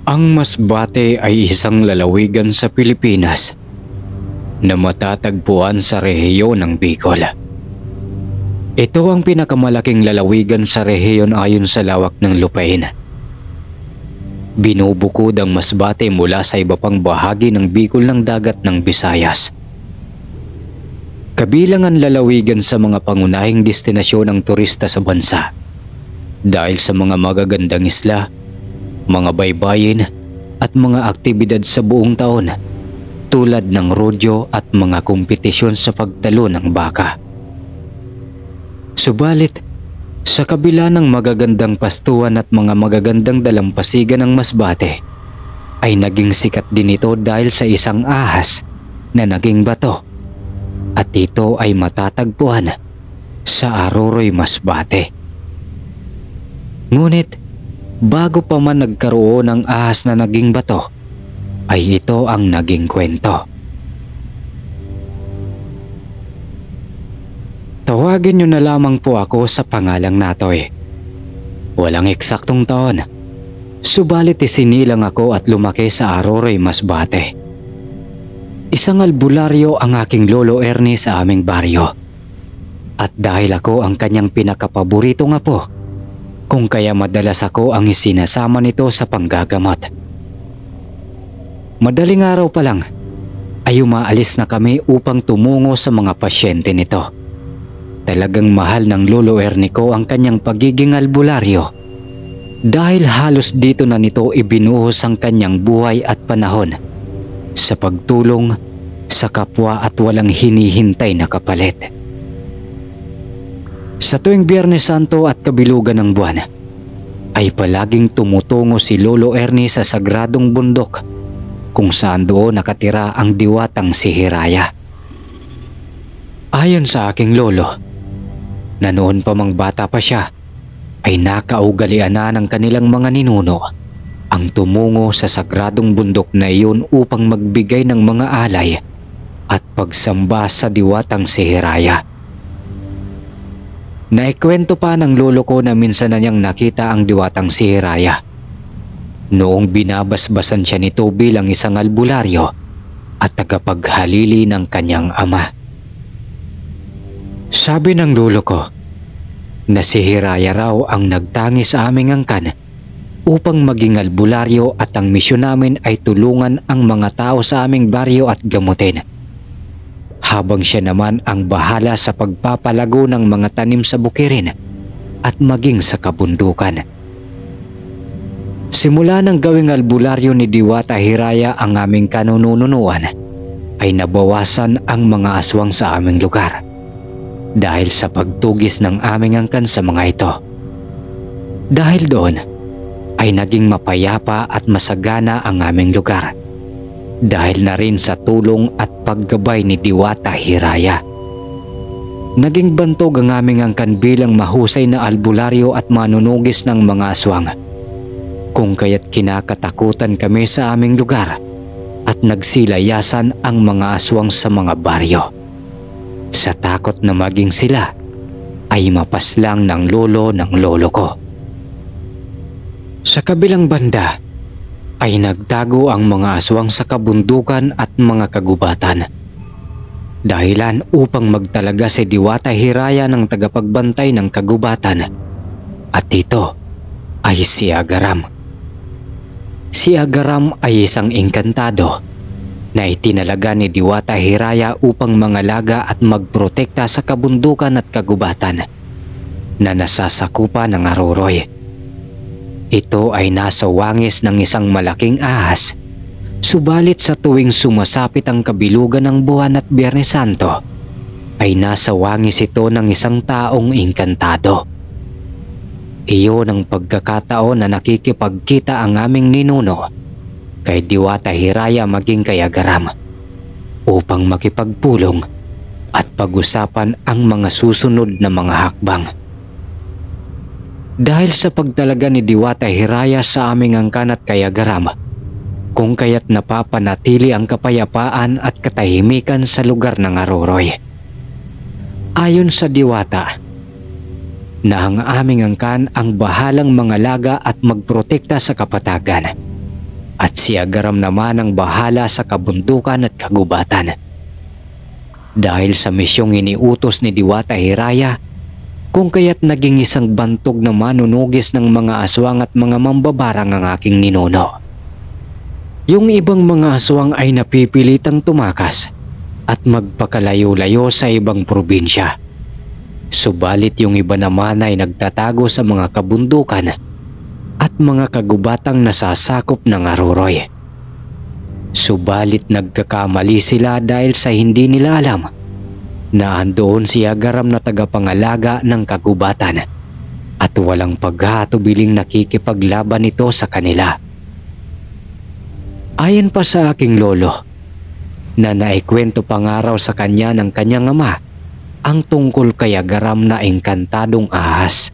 Ang Masbate ay isang lalawigan sa Pilipinas na matatagpuan sa rehiyon ng Bicol. Ito ang pinakamalaking lalawigan sa rehiyon ayon sa lawak ng lupain. Binubukod ang Masbate mula sa iba pang bahagi ng Bicol ng dagat ng Visayas. Kabilang ang lalawigan sa mga pangunahing destinasyon ng turista sa bansa dahil sa mga magagandang isla, mga baybayin at mga aktibidad sa buong taon tulad ng rodeo at mga kompetisyon sa pagtalo ng baka. Subalit, sa kabila ng magagandang pastuan at mga magagandang dalampasigan ng Masbate, ay naging sikat din ito dahil sa isang ahas na naging bato, at ito ay matatagpuan sa Aroroy, Masbate. Ngunit, bago pa man nagkaroon ng ahas na naging bato, ay ito ang naging kwento. Tawagin niyo na lamang po ako sa pangalang Natoy. Walang eksaktong taon, subalit isinilang ako at lumaki sa Aroroy, Masbate. Isang albularyo ang aking lolo Ernie sa aming baryo. At dahil ako ang kanyang pinakapaboritong apo, kung kaya madalas ako ang isinasama nito sa panggagamot. Madaling araw pa lang ay umaalis na kami upang tumungo sa mga pasyente nito. Talagang mahal ng lolo Ernie ko ang kanyang pagiging albularyo dahil halos dito na nito ibinuhos ang kanyang buhay at panahon sa pagtulong sa kapwa at walang hinihintay na kapalit. Sa tuwing Biyernes Santo at kabilugan ng buwan, ay palaging tumutungo si Lolo Ernie sa sagradong bundok kung saan doon nakatira ang diwatang si Hiraya. Ayon sa aking lolo, na noon pa mang bata pa siya, ay nakaugalian na ng kanilang mga ninuno ang tumungo sa sagradong bundok na iyon upang magbigay ng mga alay at pagsamba sa diwatang si Hiraya. Naikwento pa ng lolo ko na minsan na niyang nakita ang diwatang si Hiraya noong binabasbasan siya nito bilang isang albularyo at tagapaghalili ng kanyang ama. Sabi ng lolo ko na si Hiraya raw ang nagtangi sa aming angkan upang maging albularyo at ang misyon namin ay tulungan ang mga tao sa aming baryo at gamutin, habang siya naman ang bahala sa pagpapalago ng mga tanim sa bukirin at maging sa kabundukan. Simula ng gawing albularyo ni Diwata Hiraya ang aming kanununuan, ay nabawasan ang mga aswang sa aming lugar dahil sa pagtugis ng aming angkan sa mga ito. Dahil doon ay naging mapayapa at masagana ang aming lugar dahil na rin sa tulong at paggabay ni Diwata Hiraya. Naging bantog ang aming angkan bilang mahusay na albularyo at manunugis ng mga aswang, kung kaya't kinakatakutan kami sa aming lugar at nagsilayasan ang mga aswang sa mga baryo, sa takot na maging sila ay mapaslang ng lolo ko. Sa kabilang banda ay nagtago ang mga aswang sa kabundukan at mga kagubatan, dahilan upang magtalaga si Diwata Hiraya ng tagapagbantay ng kagubatan, at ito ay si Agaram. Si Agaram ay isang engkantado na itinalaga ni Diwata Hiraya upang mangalaga at magprotekta sa kabundukan at kagubatan na nasasakupan ng Aroroy. Ito ay nasa wangis ng isang malaking ahas, subalit sa tuwing sumasapit ang kabilugan ng buwan at Biyernes Santo, ay nasa wangis ito ng isang taong engkantado. Iyon ang pagkakataon na nakikipagkita ang aming ninuno kay Diwata Hiraya maging kay Agaram upang makipagpulong at pag-usapan ang mga susunod na mga hakbang. Dahil sa pagtalaga ni Diwata Hiraya sa aming angkan at kay Agaram, kung kaya't napapanatili ang kapayapaan at katahimikan sa lugar ng Aroroy. Ayon sa Diwata, na ang aming angkan ang bahalang mangalaga at magprotekta sa kapatagan, at si Agaram naman ang bahala sa kabundukan at kagubatan. Dahil sa misyong iniutos ni Diwata Hiraya, kung kaya't naging isang bantog na manunugis ng mga aswang at mga mambabarang ang aking ninuno. Yung ibang mga aswang ay napipilitang tumakas at magpakalayo-layo sa ibang probinsya. Subalit yung iba naman ay nagtatago sa mga kabundukan at mga kagubatang nasasakop ng Aruroy. Subalit nagkakamali sila dahil sa hindi nila alam na andoon si Agaram na tagapangalaga ng kagubatan at walang paghatubiling nakikipaglaban ito sa kanila. Ayon pa sa aking lolo, na naikwento pangaraw sa kanya ng kanyang ama ang tungkol kay Agaram na engkantadong ahas.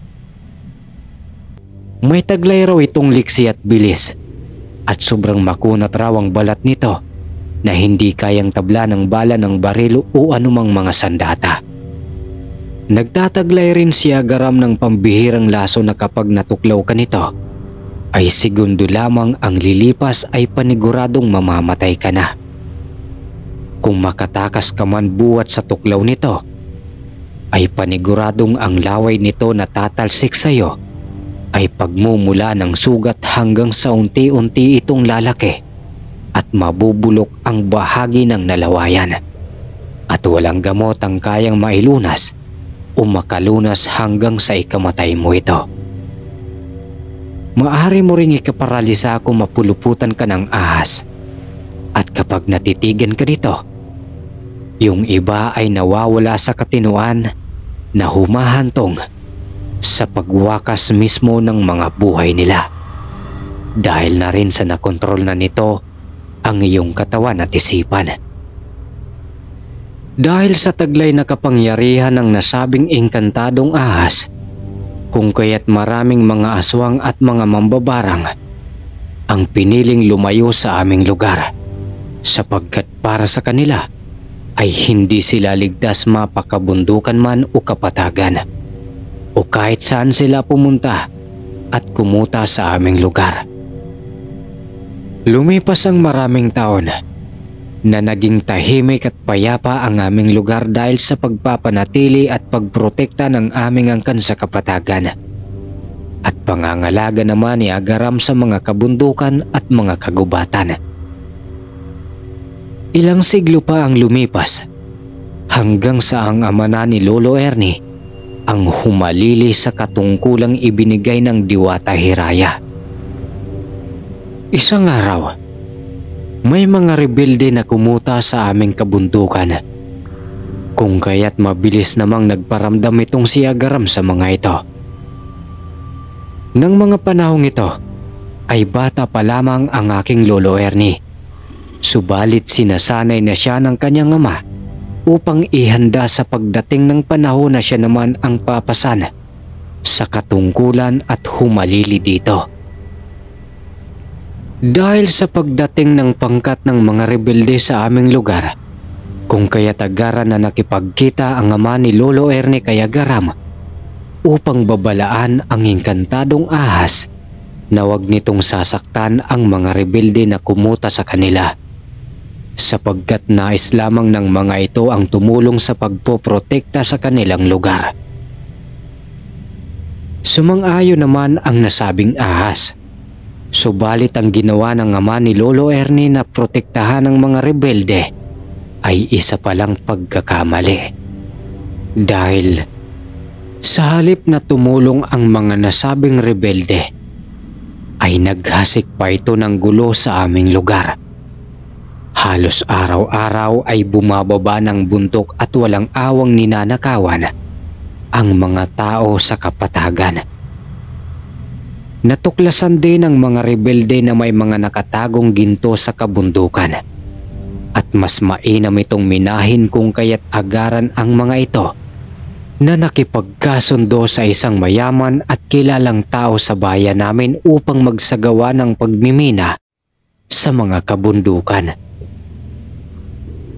May taglay raw itong liksi at bilis at sobrang makunat raw ang balat nito na hindi kayang tabla ng bala ng baril o anumang mga sandata. Nagtataglay rin si Agaram ng pambihirang laso na kapag natuklaw ka nito ay segundo lamang ang lilipas ay paniguradong mamamatay ka na. Kung makatakas ka man buwat sa tuklaw nito ay paniguradong ang laway nito na tatalsik sa iyo ay pagmumula ng sugat hanggang sa unti-unti itong lalaki at mabubulok ang bahagi ng nalawayan at walang gamot ang kayang mailunas o makalunas hanggang sa ikamatay mo ito. Maaari mo ring ikaparalisa kung mapuluputan ka ng ahas at kapag natitigan ka nito, yung iba ay nawawala sa katinuan na humahantong sa pagwakas mismo ng mga buhay nila dahil na rin sa nakontrol na nito ang iyong katawan at isipan. Dahil sa taglay na kapangyarihan ng nasabing engkantadong ahas, kung kaya't maraming mga aswang at mga mambabarang ang piniling lumayo sa aming lugar sapagkat para sa kanila ay hindi sila ligtas mapakabundukan man o kapatagan o kahit saan sila pumunta at kumuta sa aming lugar. Lumipas ang maraming taon na naging tahimik at payapa ang aming lugar dahil sa pagpapanatili at pagprotekta ng aming angkan sa kapatagan at pangangalaga naman ni Agaram sa mga kabundukan at mga kagubatan. Ilang siglo pa ang lumipas hanggang sa ang ama na ni Lolo Ernie ang humalili sa katungkulang ibinigay ng Diwata Hiraya. Isang araw, may mga rebelde na kumuta sa aming kabundukan. Kung kaya't mabilis namang nagparamdam itong si Agaram sa mga ito. Nang mga panahong ito, ay bata pa lamang ang aking Lolo Ernie. Subalit sinasanay na siya ng kanyang ama upang ihanda sa pagdating ng panahon na siya naman ang papasan sa katungkulan at humalili dito. Dahil sa pagdating ng pangkat ng mga rebelde sa aming lugar, kung kaya tagaran na nakipagkita ang ama ni Lolo Ernie kay Agaram upang babalaan ang engkantadong ahas na wag nitong sasaktan ang mga rebelde na kumuta sa kanila. Sapagkat nais lamang ng mga ito ang tumulong sa pagpoprotekta sa kanilang lugar. Sumang-ayon naman ang nasabing ahas. Subalit ang ginawa ng ama ni Lolo Ernie na protektahan ng mga rebelde ay isa palang pagkakamali. Dahil sa halip na tumulong ang mga nasabing rebelde, ay naghasik pa ito ng gulo sa aming lugar. Halos araw-araw ay bumababa ng bundok at walang awang ninanakawan ang mga tao sa kapatagan. Natuklasan din ng mga rebelde na may mga nakatagong ginto sa kabundukan at mas mainam itong minahin kung kaya't agaran ang mga ito na nakipagkasundo sa isang mayaman at kilalang tao sa bayan namin upang magsagawa ng pagmimina sa mga kabundukan.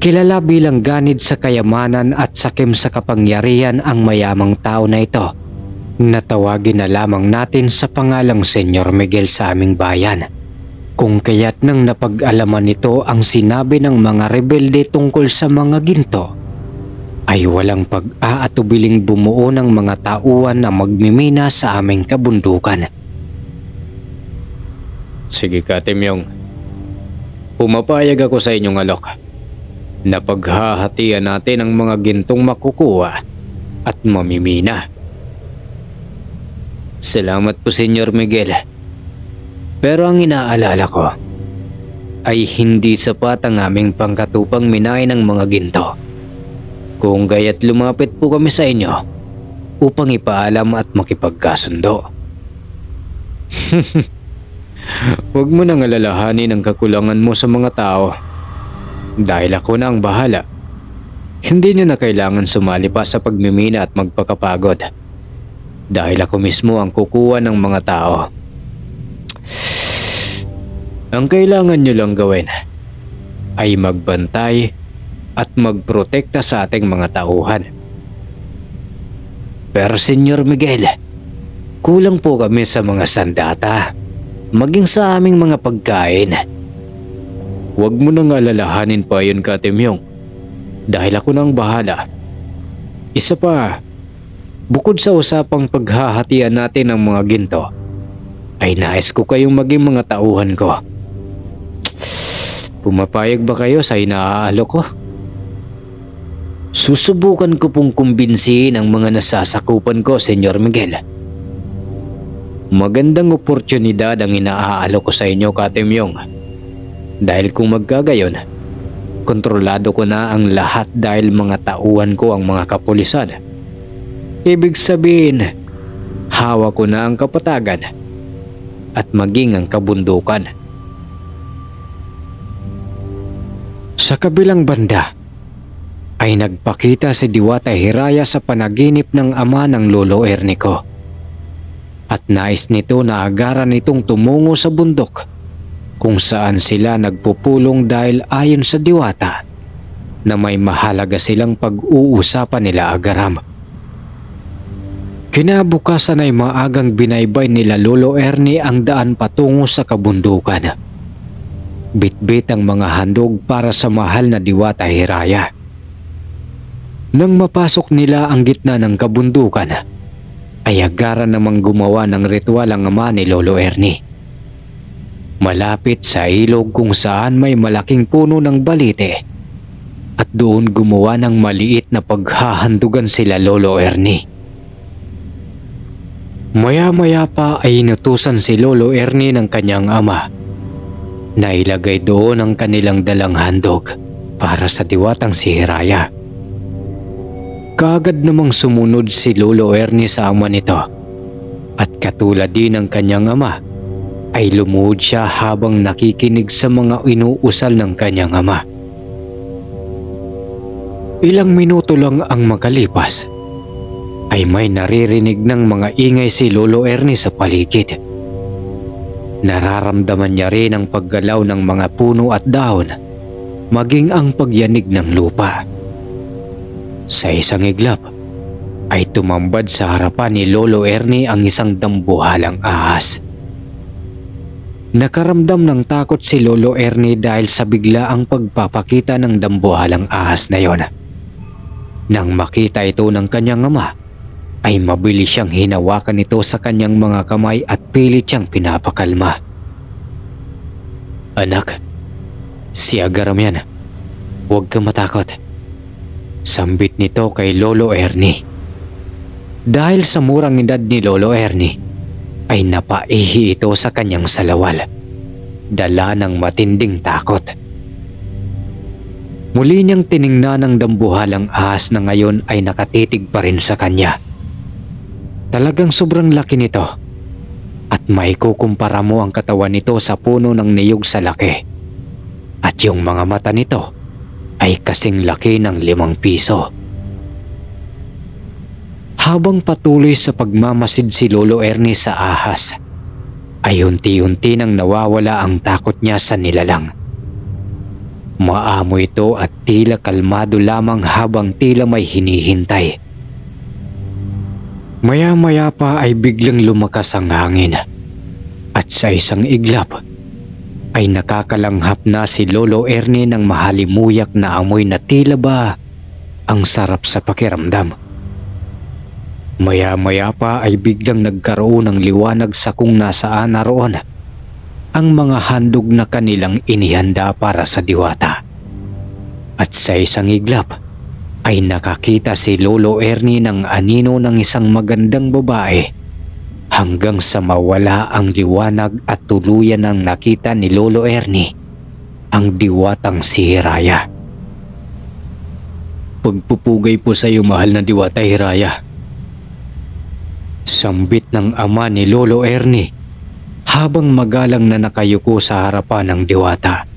Kilala bilang ganid sa kayamanan at sakim sa kapangyarihan ang mayamang tao na ito. Natawagin na lamang natin sa pangalang Senyor Miguel sa aming bayan. Kung kaya't nang napag-alaman nito ang sinabi ng mga rebelde tungkol sa mga ginto, ay walang pag-aatubiling bumuo ng mga tauhan na magmimina sa aming kabundukan. Sige ka, Timyong. Pumapayag ako sa inyong alok na paghahatian natin ang mga gintong makukuha at mamimina. Salamat po, Senyor Miguel. Pero ang inaalala ko ay hindi sapat ang aming pangkatupang minain ng mga ginto. Kung gaya't lumapit po kami sa inyo upang ipaalam at makipagkasundo. Huwag mo nang alalahanin ang kakulangan mo sa mga tao. Dahil ako na ang bahala. Hindi niyo na kailangan sumali pa sa pagmimina at magpakapagod. Dahil ako mismo ang kukuha ng mga tao. Ang kailangan niyo lang gawin ay magbantay at magprotekta sa ating mga tauhan. Pero Senyor Miguel, kulang po kami sa mga sandata, maging sa aming mga pagkain. Huwag mo nang alalahanin pa yun, Katimyong, dahil ako nang bahala. Isa pa, bukod sa usapang paghahatian natin ng mga ginto, ay nais ko kayong maging mga tauhan ko. Pumapayag ba kayo sa inaalok ko? Susubukan ko pong kumbinsihin ang mga nasasakupan ko, Senyor Miguel. Magandang oportunidad ang inaalok ko sa inyo, Katimyong. Dahil kung magkagayon, kontrolado ko na ang lahat dahil mga tauhan ko ang mga kapulisan. Ibig sabihin, hawak ko na ang kapatagan at maging ang kabundukan. Sa kabilang banda, ay nagpakita si Diwata Hiraya sa panaginip ng ama ng Lolo Ernie ko. At nais nito na agaran itong tumungo sa bundok kung saan sila nagpupulong dahil ayon sa Diwata na may mahalaga silang pag-uusapan nila agaram. Kinabukasan ay maagang binaybay nila Lolo Ernie ang daan patungo sa kabundukan. Bitbit ang mga handog para sa mahal na Diwata Hiraya. Nang mapasok nila ang gitna ng kabundukan, ay agaran namang gumawa ng ritual ang ama ni Lolo Ernie. Malapit sa ilog kung saan may malaking puno ng balite, at doon gumawa ng maliit na paghahandugan sila Lolo Ernie. Maya-maya pa ay inutusan si Lolo Ernie ng kanyang ama na ilagay doon ang kanilang dalang handog para sa diwatang si Hiraya. Kaagad namang sumunod si Lolo Ernie sa ama nito at katulad din ng kanyang ama ay lumuhod siya habang nakikinig sa mga inuusal ng kanyang ama. Ilang minuto lang ang makalipas ay may naririnig ng mga ingay si Lolo Ernie sa paligid. Nararamdaman niya rin ang paggalaw ng mga puno at dahon, maging ang pagyanig ng lupa. Sa isang iglap ay tumambad sa harapan ni Lolo Ernie ang isang dambuhalang ahas. Nakaramdam ng takot si Lolo Ernie dahil sa biglaang pagpapakita ng dambuhalang ahas na yon. Nang makita ito ng kanyang ama, ay mabilis siyang hinawakan ito sa kanyang mga kamay at pilit siyang pinapakalma. Anak, si Agaram yan. Huwag kang matakot. Sambit nito kay Lolo Ernie. Dahil sa murang edad ni Lolo Ernie, ay napaihi ito sa kanyang salawal, dala ng matinding takot. Muli niyang tiningnan ang dambuhalang ahas na ngayon ay nakatitig pa rin sa kanya. Talagang sobrang laki nito at maikukumpara mo ang katawan nito sa puno ng niyog sa laki. At yung mga mata nito ay kasing laki ng 5 piso. Habang patuloy sa pagmamasid si Lolo Ernie sa ahas, ay unti-unti nang nawawala ang takot niya sa nilalang. Maamo ito at tila kalmado lamang habang tila may hinihintay. Maya-maya pa ay biglang lumakas ang hangin at sa isang iglap ay nakakalanghap na si Lolo Ernie ng mahalimuyak na amoy na tila ba ang sarap sa pakiramdam. Maya-maya pa ay biglang nagkaroon ng liwanag sa kung nasaan naroon ang mga handog na kanilang inihanda para sa diwata. At sa isang iglap ay nakakita si Lolo Ernie ng anino ng isang magandang babae hanggang sa mawala ang liwanag at tuluyan ng nakita ni Lolo Ernie ang diwatang si Hiraya. "Pagpupugay po sa iyo, mahal na diwata Hiraya," sambit ng ama ni Lolo Ernie habang magalang na nakayuko sa harapan ng diwata.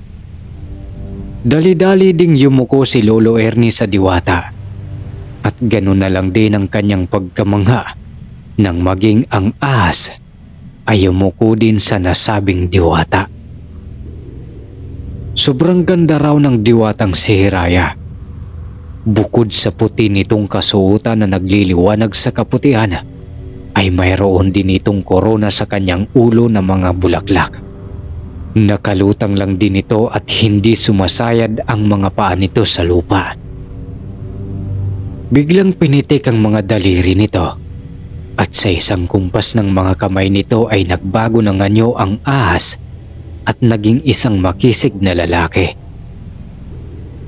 Dali-dali ding yumuko si Lolo Ernie sa diwata at ganun na lang din ang kanyang pagkamangha nang maging ang ahas ay yumuko din sa nasabing diwata. Sobrang ganda raw ng diwatang si Hiraya. Bukod sa puti nitong kasuotan na nagliliwanag sa kaputihan, ay mayroon din itong korona sa kanyang ulo na mga bulaklak. Nakalutang lang din ito at hindi sumasayad ang mga paa nito sa lupa. Biglang pinitik ang mga daliri nito at sa isang kumpas ng mga kamay nito ay nagbago ng anyo ang ahas at naging isang makisig na lalaki.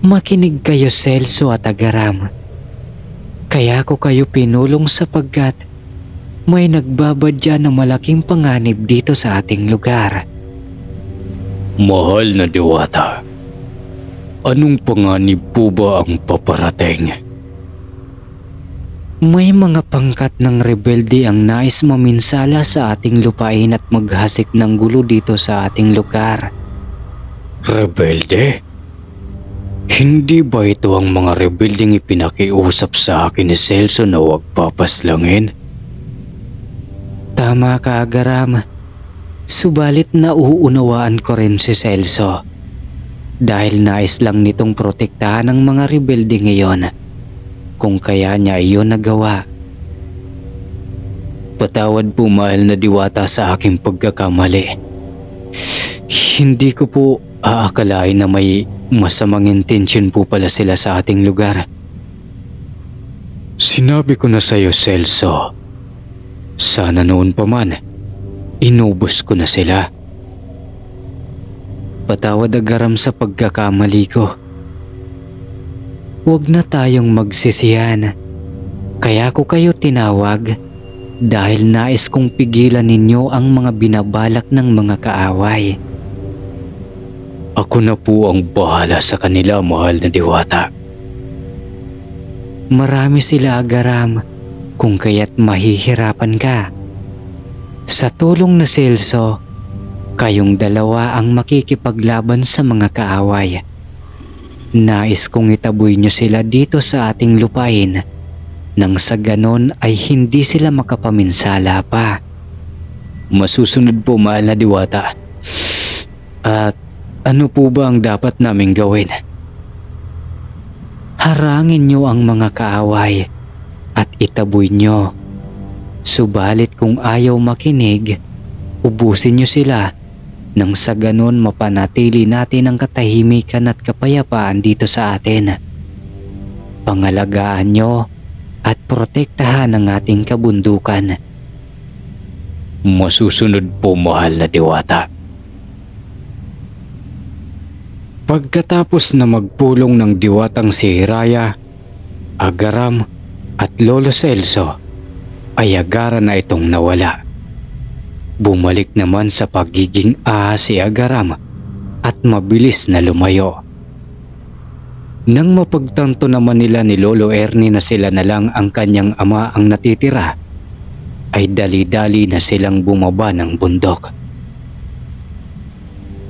"Makinig kayo, Celso at Agaram. Kaya ko kayo pinulong sapagkat may nagbabadya ng malaking panganib dito sa ating lugar." "Mahal na diwata, anong panganib po ba ang paparating?" "May mga pangkat ng rebelde ang nais maminsala sa ating lupain at maghasik ng gulo dito sa ating lugar." "Rebelde? Hindi ba ito ang mga rebeldeng ipinakiusap sa akin ni Celso na huwag papaslangin?" "Tama ka, Agaram. Subalit nauunawaan ko rin si Celso. Dahil nais lang nitong protektahan ang mga rebelde ngayon. Kung kaya niya iyon nagawa." "Patawad po, mahal na diwata, sa aking pagkakamali. Hindi ko po aakalain na may masamang intensyon po pala sila sa ating lugar." "Sinabi ko na sa iyo, Celso. Sana noon pa man, inubos ko na sila." "Patawad, Agaram, sa pagkakamali ko. Huwag na tayong magsisihan. Kaya ko kayo tinawag dahil nais kong pigilan ninyo ang mga binabalak ng mga kaaway." "Ako na po ang bahala sa kanila, mahal na diwata." "Marami sila, Agaram, kung kaya't mahihirapan ka. Sa tulong na Celso, kayong dalawa ang makikipaglaban sa mga kaaway. Nais kong itaboy nyo sila dito sa ating lupain nang sa ganon ay hindi sila makapaminsala pa." "Masusunod po, mahal na diwata. At ano po ba ang dapat naming gawin?" "Harangin nyo ang mga kaaway at itaboy nyo. Subalit kung ayaw makinig, ubusin nyo sila nang sa ganon mapanatili natin ang katahimikan at kapayapaan dito sa atin. Pangalagaan nyo at protektahan ang ating kabundukan." "Masusunod po, mahal na diwata." Pagkatapos na magpulong ng diwatang si Hiraya, Agaram at Lolo Celso, ay agara na itong nawala. Bumalik naman sa pagiging ahas si Agaram at mabilis na lumayo. Nang mapagtanto naman nila ni Lolo Ernie na sila na lang ang kanyang ama ang natitira, ay dali-dali na silang bumaba ng bundok.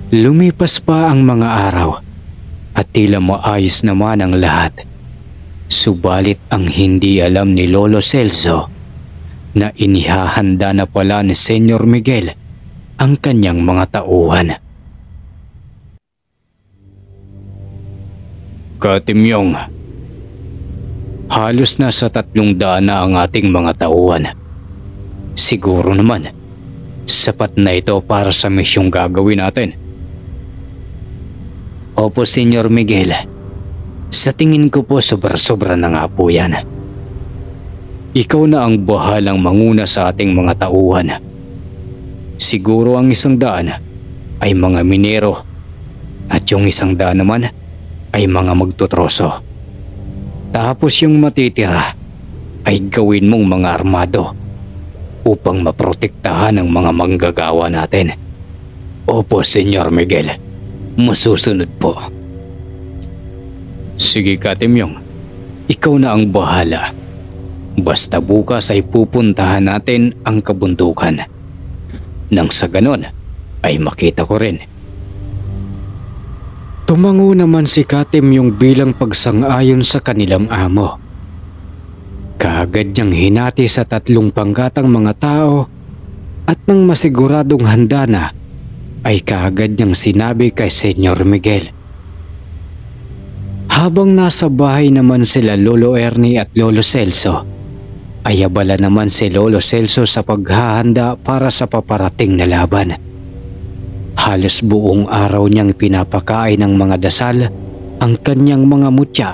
Lumipas pa ang mga araw at tila maayos naman ang lahat. Subalit ang hindi alam ni Lolo Celso na inihahanda na pala ni Senyor Miguel ang kanyang mga tauhan. "Katimyong, halos nasa 300 na ang ating mga tauhan. Siguro naman, sapat na ito para sa misyong gagawin natin," Opo, Senyor Miguel. Sa tingin ko po sobra-sobra na nga po yan. Ikaw na ang bahalang manguna sa ating mga tauhan. Siguro ang 100 ay mga minero at yung 100 naman ay mga magtutroso. Tapos yung matitira ay gawin mong mga armado upang maprotektahan ang mga manggagawa natin. Opo, Senyor Miguel. Masusunod po. Sige, Katemyong. Ikaw na ang bahala. Basta bukas ay pupuntahan natin ang kabundukan. Nang sa ganon ay makita ko rin. Tumango naman si Katemyong bilang pagsang-ayon sa kanilang amo. Kaagad niyang hinati sa 3 pangkatang mga tao at nang masiguradong handa na ay kaagad niyang sinabi kay Senyor Miguel. Habang nasa bahay naman sila Lolo Ernie at Lolo Celso, ay abala naman si Lolo Celso sa paghahanda para sa paparating na laban. Halos buong araw niyang pinapakain ng mga dasal ang kanyang mga mutya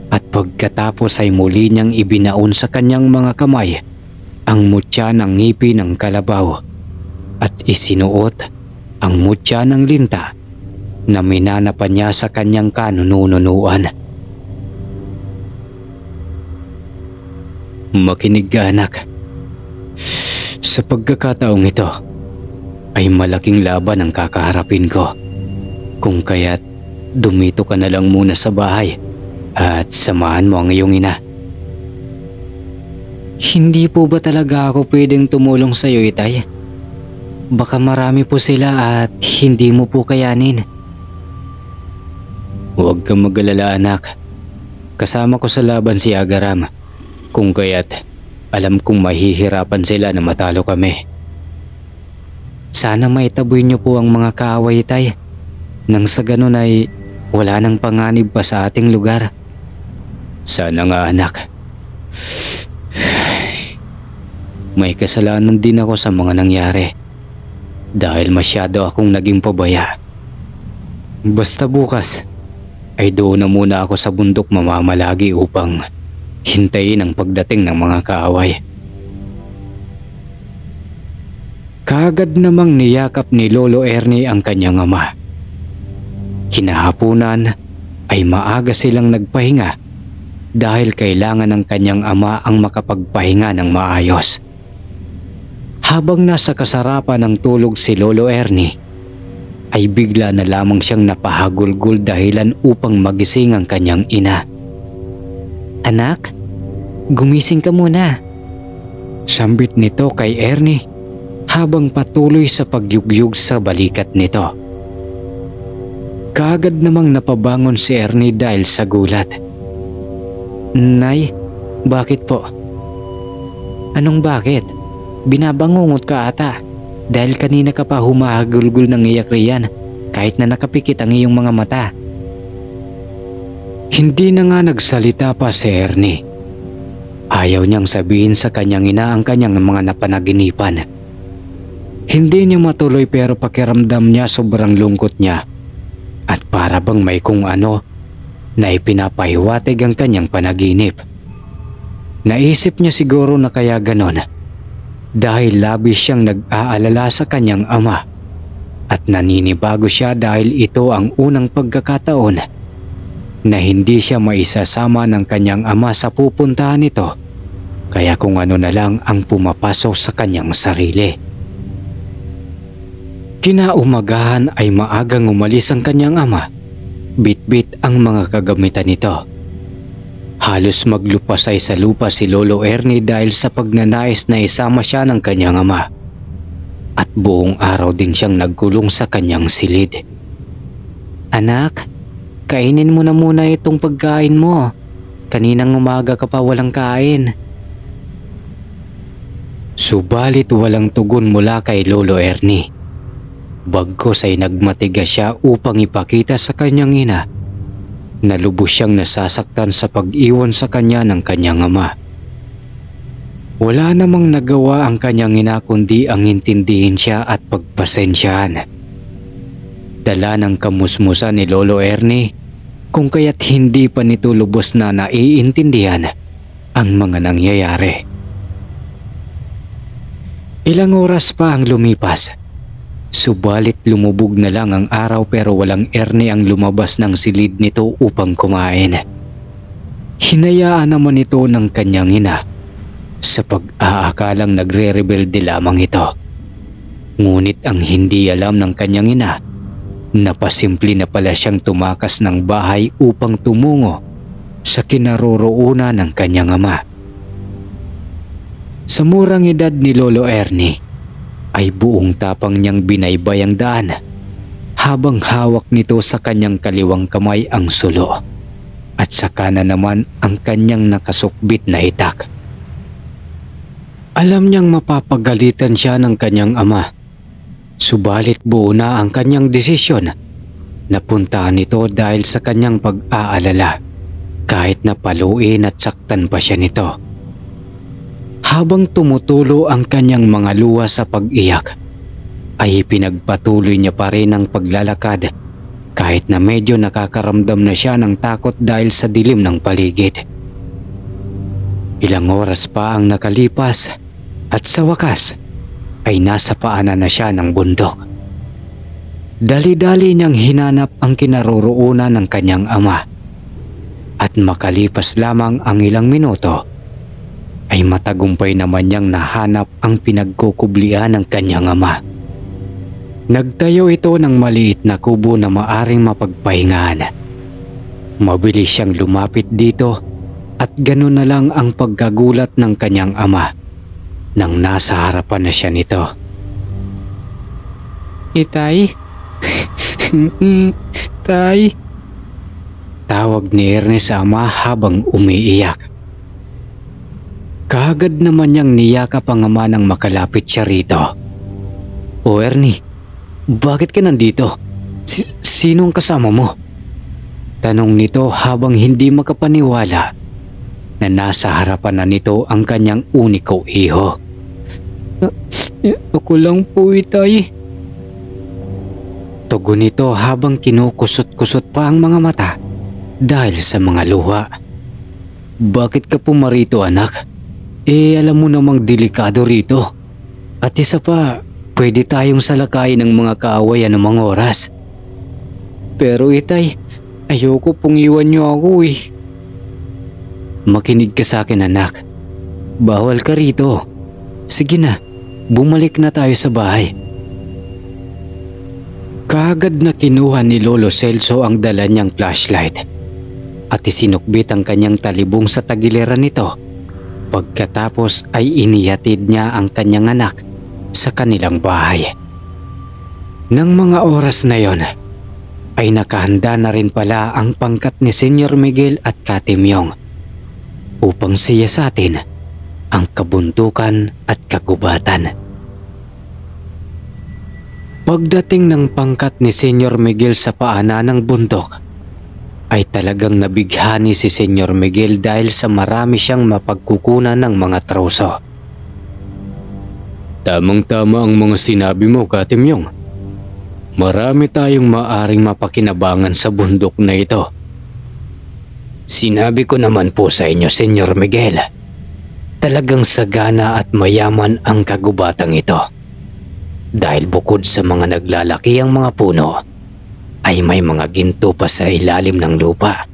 at pagkatapos ay muli niyang ibinaon sa kanyang mga kamay ang mutya ng ngipi ng kalabaw at isinuot ang mutya ng linta na minanapan niya sa kanyang kanununuan. Makinig ka, anak. Sa pagkakataong ito ay malaking laban ang kakaharapin ko. Kung kaya't dumito ka na lang muna sa bahay at samahan mo ang iyong ina. Hindi po ba talaga ako pwedeng tumulong sa iyo, Itay? Baka marami po sila at hindi mo po kayanin. Huwag kang mag-alala, anak. Kasama ko sa laban si Agaram. Kung kaya't alam kong mahihirapan sila na matalo kami. Sana maitaboy niyo po ang mga kaaway, Tay. Nang sa ganun ay wala nang panganib pa sa ating lugar. Sana nga, anak. May kasalanan din ako sa mga nangyari dahil masyado akong naging pabaya. Basta bukas ay doon na muna ako sa bundok mamamalagi upang hintayin ang pagdating ng mga kaaway. Kaagad namang niyakap ni Lolo Ernie ang kanyang ama. Kinahapunan ay maaga silang nagpahinga dahil kailangan ng kanyang ama ang makapagpahinga ng maayos. Habang nasa kasarapan ng tulog si Lolo Ernie, ay bigla na lamang siyang napahagulgol dahilan upang magising ang kanyang ina. Anak, gumising ka muna. Sambit nito kay Ernie habang patuloy sa pagyugyug sa balikat nito. Kaagad namang napabangon si Ernie dahil sa gulat. Nay, bakit po? Anong bakit? Binabangungot ka ata. Dahil kanina ka pa humahagulgol ng iyak riyan kahit na nakapikit ang iyong mga mata. Hindi na nga nagsalita pa si Ernie. Ayaw niyang sabihin sa kanyang ina ang kanyang mga napanaginipan. Hindi niya matuloy pero pakiramdam niya sobrang lungkot niya at para bang may kung ano na ipinapahiwatig ang kanyang panaginip. Naisip niya siguro na kaya ganon dahil labis siyang nag-aalala sa kanyang ama at naninibago siya dahil ito ang unang pagkakataon na hindi siya maisasama ng kanyang ama sa pupuntahan nito, kaya kung ano na lang ang pumapasok sa kanyang sarili. Kinaumagahan ay maagang umalis ang kanyang ama. Bit-bit ang mga kagamitan nito. Halos maglupasay sa lupa si Lolo Ernie dahil sa pagnanais na isama siya ng kanyang ama. At buong araw din siyang nagkulong sa kanyang silid. Anak, kainin mo na muna itong pagkain mo. Kaninang umaga ka pa walang kain. Subalit walang tugon mula kay Lolo Ernie. Bagkus ay nagmatigas siya upang ipakita sa kanyang ina na lubos siyang nasasaktan sa pag-iwan sa kanya ng kanyang ama. Wala namang nagawa ang kanyang ina kundi ang intindihin siya at pagpasensyahan. Dala ng kamusmusan ni Lolo Ernie kung kaya't hindi pa nito lubos na naiintindihan ang mga nangyayari. Ilang oras pa ang lumipas, subalit lumubog na lang ang araw pero walang Ernie ang lumabas ng silid nito upang kumain. Hinayaan naman ito ng kanyang ina sa pag-aakalang nagre-rebelde lamang ito. Ngunit ang hindi alam ng kanyang ina, napasimple na pala siyang tumakas ng bahay upang tumungo sa kinaroroonan ng kanyang ama. Sa murang edad ni Lolo Ernie ay buong tapang niyang binaybay ang daan habang hawak nito sa kanyang kaliwang kamay ang sulo at sa kanan naman ang kanyang nakasukbit na itak. Alam niyang mapapagalitan siya ng kanyang ama, subalit buo na ang kanyang desisyon na puntahan ito dahil sa kanyang pag-aalala kahit na paluin at saktan pa siya nito. Habang tumutulo ang kanyang mga luha sa pag-iyak, ay pinagpatuloy niya pa rin ang paglalakad kahit na medyo nakakaramdam na siya ng takot dahil sa dilim ng paligid. Ilang oras pa ang nakalipas at sa wakas ay nasa paanan na siya ng bundok. Dali-dali niyang hinanap ang kinaroroonan ng kanyang ama at makalipas lamang ang ilang minuto ay matagumpay naman niyang nahanap ang pinagkukublian ng kanyang ama. Nagtayo ito ng maliit na kubo na maaring mapagpahingahan. Mabilis siyang lumapit dito at ganoon na lang ang pagkagulat ng kanyang ama nang nasa harapan na siya nito. "Itay?" "Tay?" tawag ni Ernie sa ama habang umiiyak. Kaagad naman niyang niyakap ang ama nang makalapit siya rito. "O Ernie, bakit ka nandito? Sinong kasama mo?" tanong nito habang hindi makapaniwala na nasa harapan na nito ang kanyang uniko iho. "Ako lang po, itay." tugon nito habang kinukusot-kusot pa ang mga mata dahil sa mga luha. "Bakit ka pumarito, anak? Alam mo namang delikado rito. At isa pa, pwede tayong salakayin ng mga kaawayan ng mga oras." "Pero itay, ayoko pong iwan niyo ako eh." "Makinig ka sa akin, anak. Bawal ka rito. Sige na, bumalik na tayo sa bahay." Kaagad na kinuha ni Lolo Celso ang dala niyang flashlight at isinukbit ang kanyang talibong sa tagiliran nito. Pagkatapos ay inihatid niya ang kanyang anak sa kanilang bahay. Nang mga oras na yon, ay nakahanda na rin pala ang pangkat ni Senyor Miguel at Kati Myong upang siyasatin ang kabundukan at kagubatan. Pagdating ng pangkat ni Senyor Miguel sa paanan ng bundok, ay talagang nabighani si Senyor Miguel dahil sa marami siyang mapagkukunan ng mga troso. "Tamang-tama ang mga sinabi mo, Kati Myong. Marami tayong maaring mapakinabangan sa bundok na ito." "Sinabi ko naman po sa inyo, Senyor Miguel, talagang sagana at mayaman ang kagubatang ito. Dahil bukod sa mga naglalaki ang mga puno, ay may mga ginto pa sa ilalim ng lupa."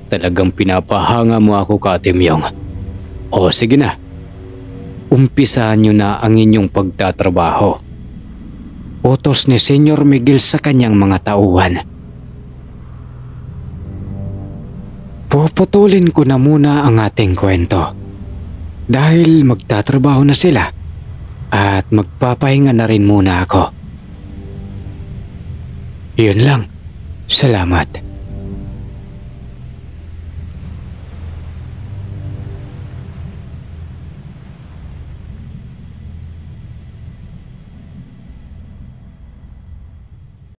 "Talagang pinapahanga mo ako, Kati Myong. O sige na, umpisahan niyo na ang inyong pagtatrabaho." utos ni Senyor Miguel sa kanyang mga tauhan. Puputulin ko na muna ang ating kwento dahil magtatrabaho na sila at magpapahinga na rin muna ako. Yun lang. Salamat.